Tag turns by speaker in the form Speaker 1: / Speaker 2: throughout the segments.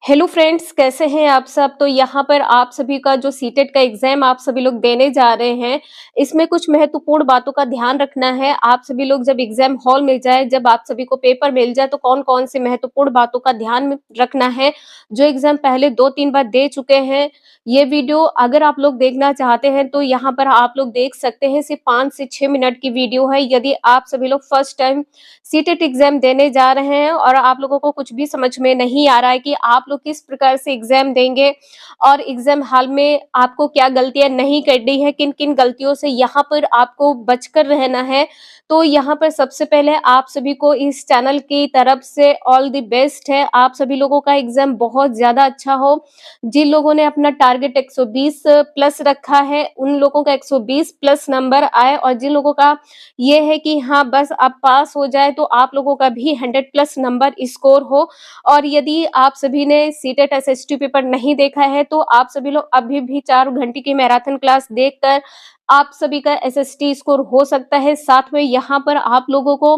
Speaker 1: Hello friends, कैसे हैं आप सब। तो यहाँ पर आप सभी का जो सीटेट का एग्जाम आप सभी लोग देने जा रहे हैं, इसमें कुछ महत्वपूर्ण बातों का ध्यान रखना है। आप सभी लोग जब एग्जाम हॉल में जाए, जब आप सभी को पेपर मिल जाए, तो कौन कौन से महत्वपूर्ण बातों का ध्यान में रखना है, जो एग्जाम पहले 2-3 बार दे चुके हैं। ये वीडियो अगर आप लोग देखना चाहते हैं तो यहाँ पर आप लोग देख सकते हैं। सिर्फ 5 से 6 मिनट की वीडियो है। यदि आप सभी लोग फर्स्ट टाइम सीटेट एग्जाम देने जा रहे हैं और आप लोगों को कुछ भी समझ में नहीं आ रहा है कि आप लोग किस प्रकार से एग्जाम देंगे और एग्जाम हॉल में आपको क्या गलतियां नहीं करनी है, किन किन गलतियों से यहाँ पर आपको बचकर रहना है, तो यहाँ पर सबसे पहले आप सभी को इस चैनल की तरफ से ऑल द बेस्ट है। आप सभी लोगों का एग्जाम बहुत ज्यादा अच्छा हो। जिन लोगों ने अपना टारगेट 120 प्लस रखा है, उन लोगों का 120 प्लस नंबर आए, और जिन लोगों का ये है कि हाँ बस आप पास हो जाए, तो आप लोगों का भी 100 प्लस नंबर स्कोर हो। और यदि आप सभी ने सीटेट एसएसटी पेपर नहीं देखा है तो आप सभी लोग अभी भी 4 घंटे की मैराथन क्लास देखकर आप सभी का एसएसटी स्कोर हो सकता है। साथ में यहाँ पर आप लोगों को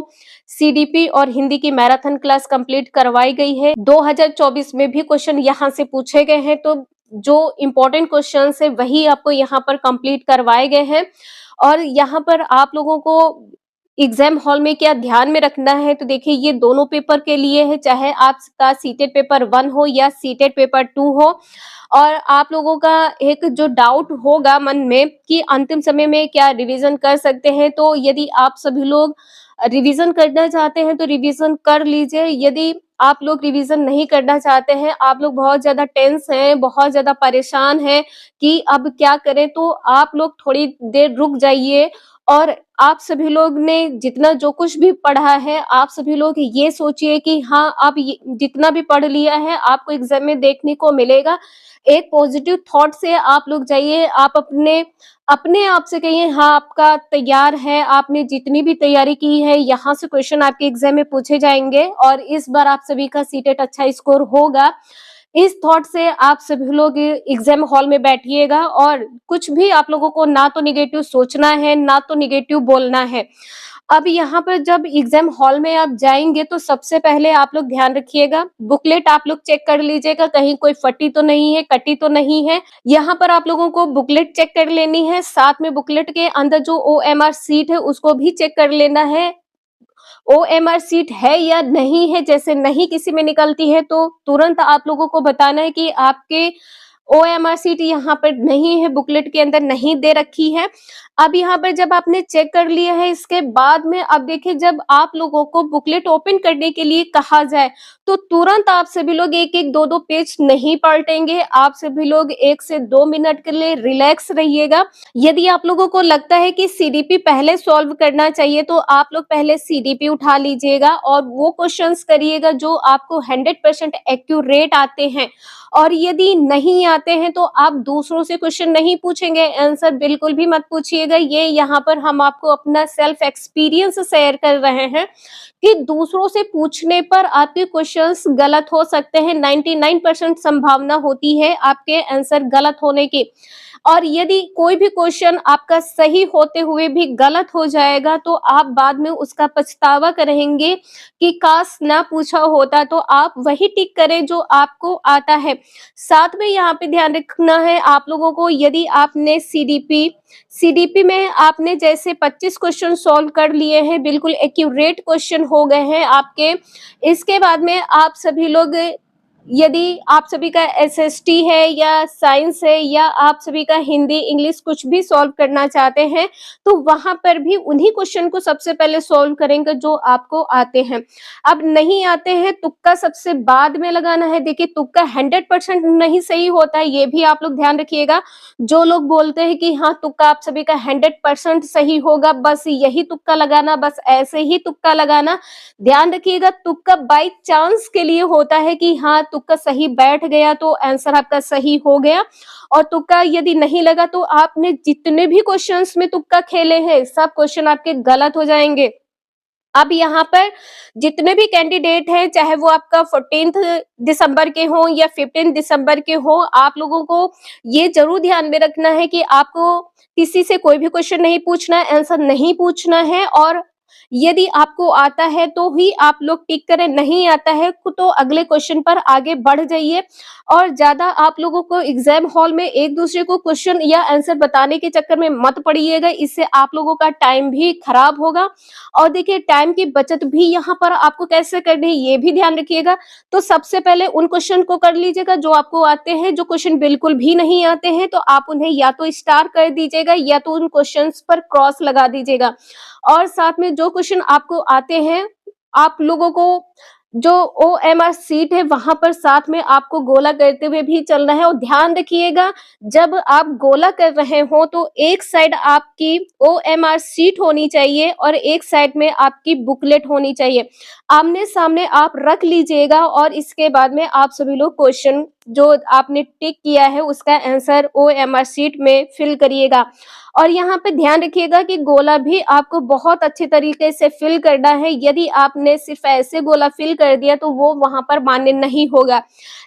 Speaker 1: सीडीपी और हिंदी की मैराथन क्लास कंप्लीट करवाई गई है। 2024 में भी क्वेश्चन यहाँ से पूछे गए हैं, तो जो इम्पोर्टेंट क्वेश्चन है वही आपको यहाँ पर कंप्लीट करवाए गए हैं। और यहाँ पर आप लोगों को एग्जाम हॉल में क्या ध्यान में रखना है, तो देखिए ये दोनों पेपर के लिए है, चाहे आपका सीटेट पेपर 1 हो या सीटेट पेपर 2 हो। और आप लोगों का एक जो डाउट होगा मन में कि अंतिम समय में क्या रिवीजन कर सकते हैं, तो यदि आप सभी लोग रिवीजन करना चाहते हैं तो रिवीजन कर लीजिए। यदि आप लोग रिवीजन नहीं करना चाहते हैं, आप लोग बहुत ज्यादा टेंस हैं, बहुत ज्यादा परेशान हैं कि अब क्या करें, तो आप लोग थोड़ी देर रुक जाइए। और आप सभी लोग ने जितना जो कुछ भी पढ़ा है, आप सभी लोग ये सोचिए कि हाँ आप जितना भी पढ़ लिया है आपको एग्जाम में देखने को मिलेगा। एक पॉजिटिव थॉट से आप लोग जाइए। आप अपने अपने आप से कहिए हाँ आपका तैयार है, आपने जितनी भी तैयारी की है, यहाँ से क्वेश्चन आपके एग्जाम में पूछे जाएंगे और इस बार आप सभी का सीटेट अच्छा स्कोर होगा। इस थॉट से आप सभी लोग एग्जाम हॉल में बैठिएगा और कुछ भी आप लोगों को ना तो निगेटिव सोचना है, ना तो निगेटिव बोलना है। अब यहाँ पर जब एग्जाम हॉल में आप जाएंगे तो सबसे पहले आप लोग ध्यान रखिएगा, बुकलेट आप लोग चेक कर लीजिएगा, कहीं कोई फटी तो नहीं है, कटी तो नहीं है। यहाँ पर आप लोगों को बुकलेट चेक कर लेनी है। साथ में बुकलेट के अंदर जो ओएमआर सीट है उसको भी चेक कर लेना है, ओएमआर सीट है या नहीं है। जैसे नहीं किसी में निकलती है तो तुरंत आप लोगों को बताना है कि आपके ओएमआर सीट यहाँ पर नहीं है, बुकलेट के अंदर नहीं दे रखी है। अब यहाँ पर जब आपने चेक कर लिया है, इसके बाद में अब देखिए जब आप लोगों को बुकलेट ओपन करने के लिए कहा जाए तो तुरंत आप सभी लोग एक एक दो दो पेज नहीं पलटेंगे। आप सभी लोग 1 से 2 मिनट के लिए रिलैक्स रहिएगा। यदि आप लोगों को लगता है कि सीडीपी पहले सॉल्व करना चाहिए तो आप लोग पहले सीडीपी उठा लीजिएगा और वो क्वेश्चंस करिएगा जो आपको 100% एक्यूरेट आते हैं। और यदि नहीं आते हैं तो आप दूसरों से क्वेश्चन नहीं पूछेंगे, आंसर बिल्कुल भी मत पूछिएगा। ये यहाँ पर हम आपको अपना सेल्फ एक्सपीरियंस शेयर कर रहे हैं कि दूसरों से पूछने पर आपके क्वेश्चंस गलत हो सकते हैं। 99% संभावना होती है आपके आंसर गलत होने की। और यदि कोई भी क्वेश्चन आपका सही होते हुए भी गलत हो जाएगा तो आप बाद में उसका पछतावा करेंगे कि काश ना पूछा होता। तो आप वही टिक करें जो आपको आता है। साथ में यहाँ पे ध्यान रखना है आप लोगों को, यदि आपने सीडीपी में आपने जैसे 25 क्वेश्चन सॉल्व कर लिए हैं, बिल्कुल एक्यूरेट क्वेश्चन हो गए हैं आपके। इसके बाद में आप सभी लोग, यदि आप सभी का एसएसटी है या साइंस है या आप सभी का हिंदी इंग्लिश कुछ भी सॉल्व करना चाहते हैं, तो वहां पर भी उन्हीं क्वेश्चन को सबसे पहले सॉल्व करेंगे जो आपको आते हैं। अब नहीं आते हैं, तुक्का सबसे बाद में लगाना है। देखिए तुक्का 100% नहीं सही होता है, ये भी आप लोग ध्यान रखिएगा। जो लोग बोलते हैं कि हाँ तुक्का आप सभी का 100% सही होगा, बस यही तुक्का लगाना, बस ऐसे ही तुक्का लगाना, ध्यान रखिएगा तुक्का बाई चांस के लिए होता है कि हाँ तुक्का सही बैठ गया तो आंसर आपका सही हो गया। और तुक्का यदि नहीं लगा तो आपने जितने भी क्वेश्चंस में तुक्का खेले हैं सब क्वेश्चन आपके गलत हो जाएंगे। अब यहाँ पर जितने भी कैंडिडेट हैं, चाहे वो आपका 14 दिसंबर के हो या 15 दिसंबर के हो, आप लोगों को ये जरूर ध्यान में रखना है कि आपको किसी से कोई भी क्वेश्चन नहीं पूछना है, आंसर नहीं पूछना है। और यदि आपको आता है तो ही आप लोग टिक करें, नहीं आता है तो अगले क्वेश्चन पर आगे बढ़ जाइए। और ज़्यादा आप लोगों को एग्ज़ाम हॉल में एक-दूसरे को क्वेश्चन या आंसर बताने के चक्कर में मत पड़िएगा, इससे आप लोगों का टाइम भी खराब होगा। और देखिए टाइम की बचत भी यहाँ पर आपको कैसे करनी है ये भी ध्यान रखिएगा। तो सबसे पहले उन क्वेश्चन को कर लीजिएगा जो आपको आते हैं, जो क्वेश्चन बिल्कुल भी नहीं आते हैं तो आप उन्हें या तो स्टार कर दीजिएगा या तो उन क्वेश्चंस पर क्रॉस लगा दीजिएगा। और साथ में जो क्वेश्चन आपको आते हैं, आप लोगों को जो ओएमआर सीट है वहां पर साथ में आपको गोला करते हुए भी चलना है। और ध्यान रखिएगा जब आप गोला कर रहे हो तो एक साइड आपकी ओएमआर सीट होनी चाहिए और एक साइड में आपकी बुकलेट होनी चाहिए। आमने सामने आप रख लीजिएगा और इसके बाद में आप सभी लोग क्वेश्चन जो आपने टिक किया है उसका आंसर ओएमआर सीट में फिल करिएगा। और यहाँ पे ध्यान रखिएगा कि गोला भी आपको बहुत अच्छे तरीके से फिल करना है। यदि आपने सिर्फ ऐसे गोला फिल कर दिया तो वो वहां पर मान्य नहीं होगा।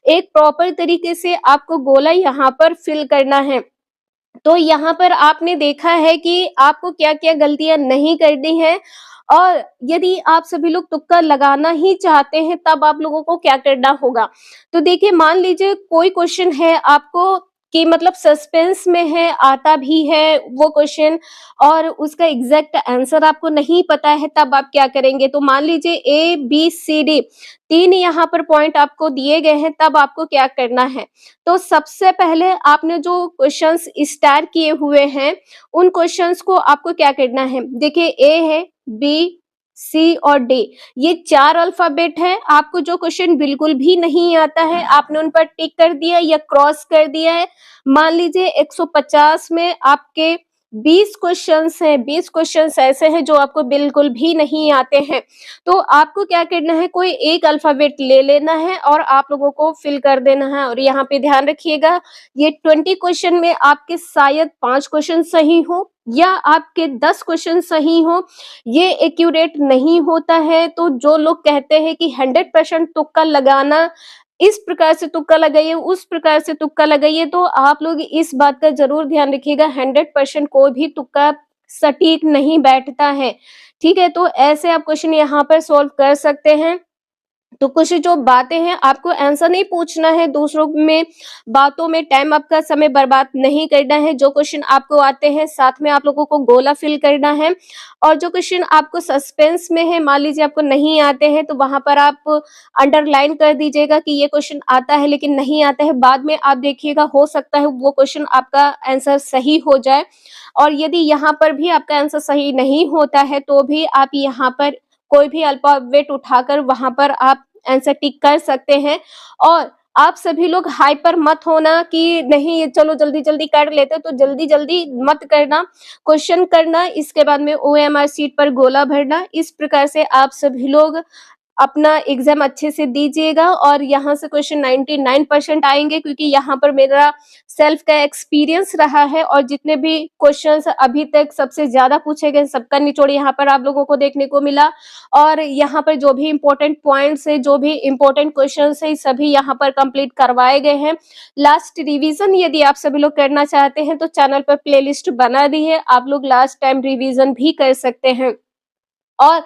Speaker 1: एक प्रॉपर तरीके से आपको गोला यहाँ पर फिल करना है। तो यहाँ पर आपने देखा है कि आपको क्या-क्या गलतियां नहीं करनी है। और यदि आप सभी लोग तुक्का लगाना ही चाहते हैं तब आप लोगों को क्या करना होगा। तो देखिए मान लीजिए कोई क्वेश्चन है आपको कि मतलब सस्पेंस में है, आता भी है वो क्वेश्चन और उसका एग्जैक्ट आंसर आपको नहीं पता है, तब आप क्या करेंगे। तो मान लीजिए ए बी सी डी 3 यहाँ पर पॉइंट आपको दिए गए हैं, तब आपको क्या करना है। तो सबसे पहले आपने जो क्वेश्चंस स्टार किए हुए हैं उन क्वेश्चंस को आपको क्या करना है। देखिए ए है, बी, सी और डी, ये 4 अल्फाबेट है। आपको जो क्वेश्चन बिल्कुल भी नहीं आता है आपने उन पर टिक कर दिया या क्रॉस कर दिया है। मान लीजिए 150 में आपके 20 क्वेश्चंस हैं, 20 क्वेश्चंस ऐसे हैं जो आपको बिल्कुल भी नहीं आते हैं। तो आपको क्या करना है, कोई एक अल्फाबेट ले लेना है और आप लोगों को फिल कर देना है। और यहाँ पे ध्यान रखिएगा ये 20 क्वेश्चन में आपके शायद 5 क्वेश्चन सही हो या आपके 10 क्वेश्चन सही हो, ये एक्यूरेट नहीं होता है। तो जो लोग कहते हैं कि 100% तुक्का लगाना, इस प्रकार से तुक्का लगाइए, उस प्रकार से तुक्का लगाइए, तो आप लोग इस बात का जरूर ध्यान रखिएगा 100% कोई भी तुक्का सटीक नहीं बैठता है। ठीक है, तो ऐसे आप क्वेश्चन यहाँ पर सॉल्व कर सकते हैं। तो कुछ जो बातें हैं आपको आंसर नहीं पूछना है, दूसरों में बातों में टाइम आपका समय बर्बाद नहीं करना है। जो क्वेश्चन आपको आते हैं साथ में आप लोगों को गोला फिल करना है। और जो क्वेश्चन आपको सस्पेंस में है, मान लीजिए आपको नहीं आते हैं तो वहां पर आप अंडरलाइन कर दीजिएगा कि ये क्वेश्चन आता है लेकिन नहीं आता है। बाद में आप देखिएगा हो सकता है वो क्वेश्चन आपका आंसर सही हो जाए। और यदि यहाँ पर भी आपका आंसर सही नहीं होता है तो भी आप यहाँ पर कोई भी अल्फाबेट उठाकर वहां पर आप आंसर टिक कर सकते हैं। और आप सभी लोग हाइपर मत होना कि नहीं ये चलो जल्दी-जल्दी कर लेते, तो जल्दी-जल्दी मत करना, क्वेश्चन करना, इसके बाद में ओएमआर सीट पर गोला भरना। इस प्रकार से आप सभी लोग अपना एग्जाम अच्छे से दीजिएगा और यहाँ से क्वेश्चन 99% आएंगे, क्योंकि यहाँ पर मेरा सेल्फ का एक्सपीरियंस रहा है। और जितने भी क्वेश्चंस अभी तक सबसे ज्यादा पूछे गए सबका निचोड़ यहाँ पर आप लोगों को देखने को मिला। और यहाँ पर जो भी इम्पोर्टेंट पॉइंट्स है, जो भी इम्पोर्टेंट क्वेश्चंस है, सभी यहाँ पर कंप्लीट करवाए गए हैं। लास्ट रिवीजन यदि आप सभी लोग करना चाहते हैं तो चैनल पर प्लेलिस्ट बना दी है, आप लोग लास्ट टाइम रिवीजन भी कर सकते हैं। और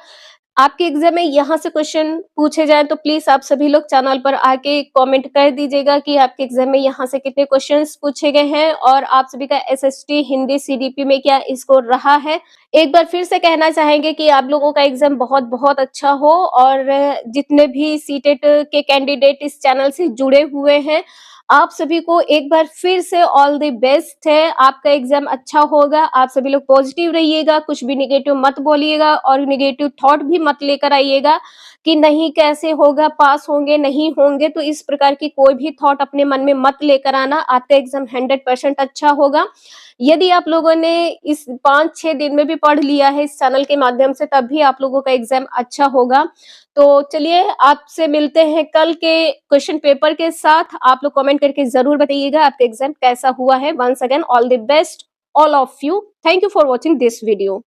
Speaker 1: आपके एग्जाम में यहाँ से क्वेश्चन पूछे जाए तो प्लीज आप सभी लोग चैनल पर आके कमेंट कर दीजिएगा कि आपके एग्जाम में यहाँ से कितने क्वेश्चंस पूछे गए हैं और आप सभी का एसएसटी हिंदी सीडीपी में क्या स्कोर रहा है। एक बार फिर से कहना चाहेंगे कि आप लोगों का एग्जाम बहुत बहुत अच्छा हो। और जितने भी सीटेट के कैंडिडेट इस चैनल से जुड़े हुए हैं आप सभी को एक बार फिर से ऑल द बेस्ट है। आपका एग्जाम अच्छा होगा, आप सभी लोग पॉजिटिव रहिएगा, कुछ भी नेगेटिव मत बोलिएगा और नेगेटिव थॉट भी मत लेकर आइएगा कि नहीं कैसे होगा, पास होंगे नहीं होंगे। तो इस प्रकार की कोई भी थॉट अपने मन में मत लेकर आना, आपका एग्जाम 100% अच्छा होगा। यदि आप लोगों ने इस 5-6 दिन में भी पढ़ लिया है इस चैनल के माध्यम से तब भी आप लोगों का एग्जाम अच्छा होगा। तो चलिए आपसे मिलते हैं कल के क्वेश्चन पेपर के साथ। आप लोग कमेंट करके जरूर बताइएगा आपका एग्जाम कैसा हुआ है। Once again all the best all of you. Thank you for watching this video.